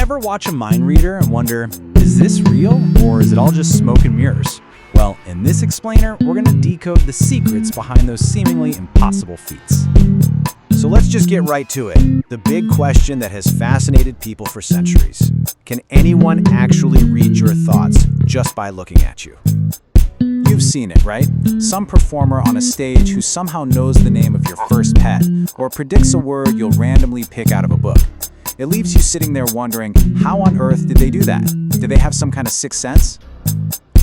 ever watch a mind reader and wonder, is this real or is it all just smoke and mirrors? Well, in this explainer, we're going to decode the secrets behind those seemingly impossible feats. So let's just get right to it. The big question that has fascinated people for centuries. Can anyone actually read your thoughts just by looking at you? You've seen it, right? Some performer on a stage who somehow knows the name of your first pet or predicts a word you'll randomly pick out of a book. It leaves you sitting there wondering, how on earth did they do that? Did they have some kind of sixth sense?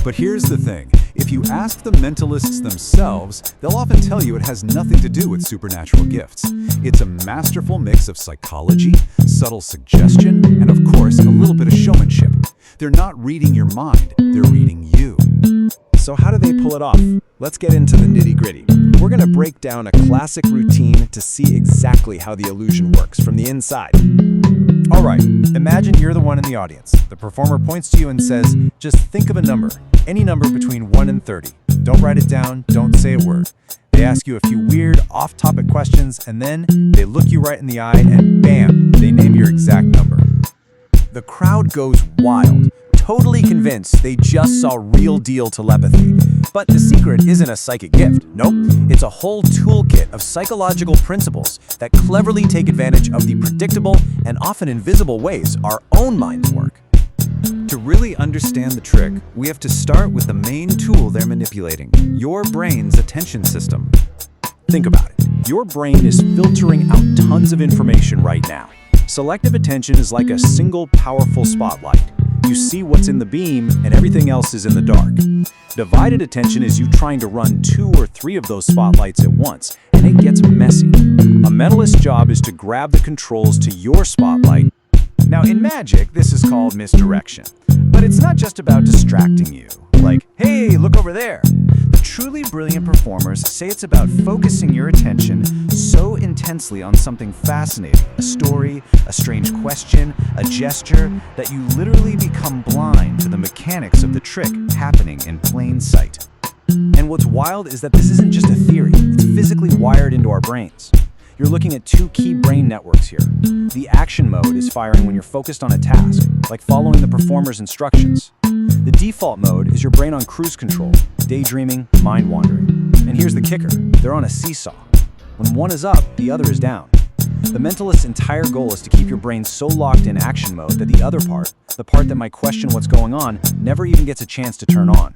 But here's the thing, if you ask the mentalists themselves, they'll often tell you it has nothing to do with supernatural gifts. It's a masterful mix of psychology, subtle suggestion, and of course, a little bit of showmanship. They're not reading your mind, they're reading you. So how do they pull it off? Let's get into the nitty-gritty. We're going to break down a classic routine to see exactly how the illusion works from the inside. All right, imagine you're the one in the audience. The performer points to you and says, just think of a number, any number between 1 and 30. Don't write it down, don't say a word. They ask you a few weird, off-topic questions, and then they look you right in the eye and bam, they name your exact number. The crowd goes wild, totally convinced they just saw real-deal telepathy. But the secret isn't a psychic gift. Nope, it's a whole toolkit of psychological principles that cleverly take advantage of the predictable and often invisible ways our own minds work. To really understand the trick, we have to start with the main tool they're manipulating, your brain's attention system. Think about it. Your brain is filtering out tons of information right now. Selective attention is like a single powerful spotlight. You see what's in the beam and everything else is in the dark. Divided attention is you trying to run 2 or 3 of those spotlights at once, and it gets messy. A mentalist's job is to grab the controls to your spotlight. Now in magic, this is called misdirection. But it's not just about distracting you, like, hey, look over there. The truly brilliant performers say it's about focusing your attention so intensely on something fascinating, a story, a strange question, a gesture, that you literally become blind to the mechanics of the trick happening in plain sight. And what's wild is that this isn't just a theory, it's physically wired into our brains. You're looking at 2 key brain networks here. The action mode is firing when you're focused on a task, like following the performer's instructions. The default mode is your brain on cruise control, daydreaming, mind wandering. And here's the kicker, they're on a seesaw. When one is up, the other is down. The mentalist's entire goal is to keep your brain so locked in action mode that the other part, the part that might question what's going on, never even gets a chance to turn on.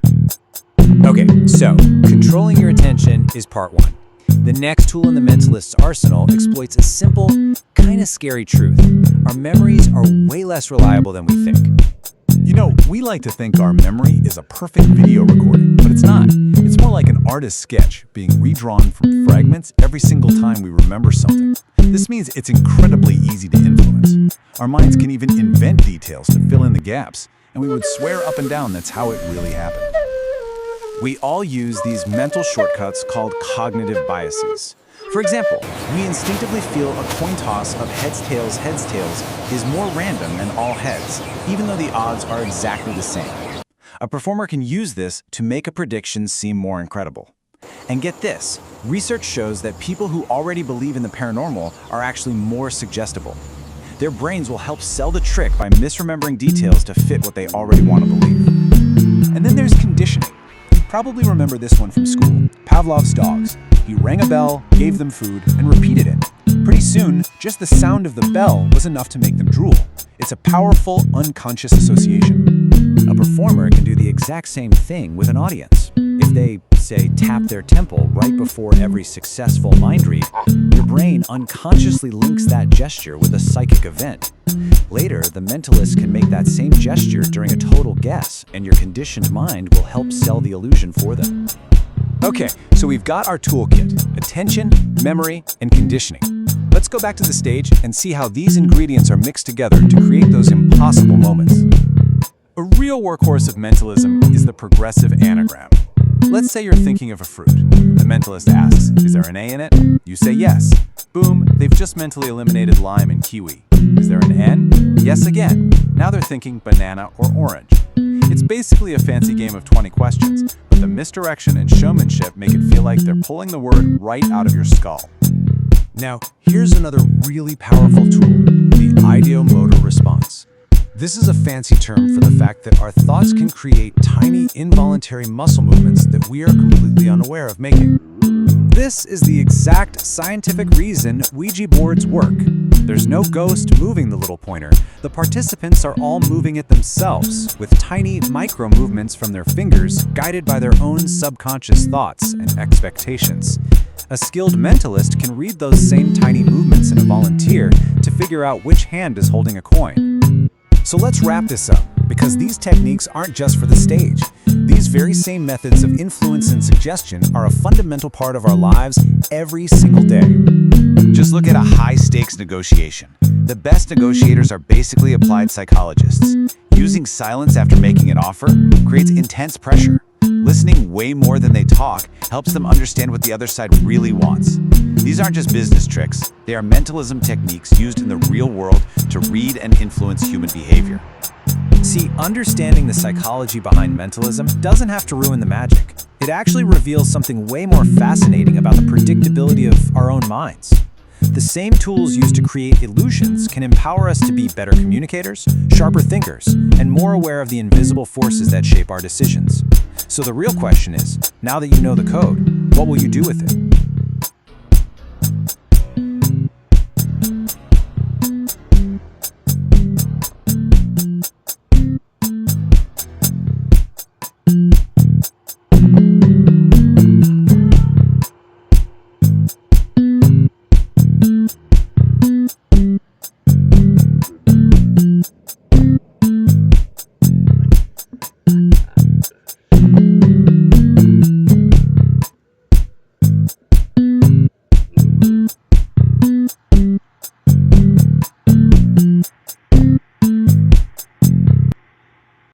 Okay, so controlling your attention is part 1. The next tool in the mentalist's arsenal exploits a simple, kind of scary truth. Our memories are way less reliable than we think. You know, we like to think our memory is a perfect video recording, but it's not. It's more like an artist's sketch being redrawn from fragments every single time we remember something. This means it's incredibly easy to influence. Our minds can even invent details to fill in the gaps, and we would swear up and down that's how it really happened. We all use these mental shortcuts called cognitive biases. For example, we instinctively feel a coin toss of heads, tails is more random than all heads, even though the odds are exactly the same. A performer can use this to make a prediction seem more incredible. And get this, research shows that people who already believe in the paranormal are actually more suggestible. Their brains will help sell the trick by misremembering details to fit what they already want to believe. And then there's conditioning. Probably remember this one from school, Pavlov's dogs. He rang a bell, gave them food, and repeated it. Pretty soon, just the sound of the bell was enough to make them drool. It's a powerful, unconscious association. A performer can do the exact same thing with an audience. If they, say, tap their temple right before every successful mind read, your brain unconsciously links that gesture with a psychic event. Later, the mentalist can make that same gesture during a total guess, and your conditioned mind will help sell the illusion for them. Okay, so we've got our toolkit: attention, memory, and conditioning. Let's go back to the stage and see how these ingredients are mixed together to create those impossible moments. A real workhorse of mentalism is the progressive anagram. Let's say you're thinking of a fruit. The mentalist asks, is there an A in it? You say yes. Boom, they've just mentally eliminated lime and kiwi. Is there an N? Yes again. Now they're thinking banana or orange. It's basically a fancy game of 20 questions, but the misdirection and showmanship make it feel like they're pulling the word right out of your skull. Now, here's another really powerful tool, the ideomotor response. This is a fancy term for the fact that our thoughts can create tiny, involuntary muscle movements that we are completely unaware of making. This is the exact scientific reason Ouija boards work. There's no ghost moving the little pointer. The participants are all moving it themselves, with tiny micro movements from their fingers, guided by their own subconscious thoughts and expectations. A skilled mentalist can read those same tiny movements in a volunteer to figure out which hand is holding a coin. So let's wrap this up, because these techniques aren't just for the stage. These very same methods of influence and suggestion are a fundamental part of our lives every single day. Just look at a high-stakes negotiation. The best negotiators are basically applied psychologists. Using silence after making an offer creates intense pressure. Listening way more than they talk helps them understand what the other side really wants. These aren't just business tricks. They are mentalism techniques used in the real world to read and influence human behavior. See, understanding the psychology behind mentalism doesn't have to ruin the magic. It actually reveals something way more fascinating about the predictability of our own minds. The same tools used to create illusions can empower us to be better communicators, sharper thinkers, and more aware of the invisible forces that shape our decisions. So the real question is, now that you know the code, what will you do with it?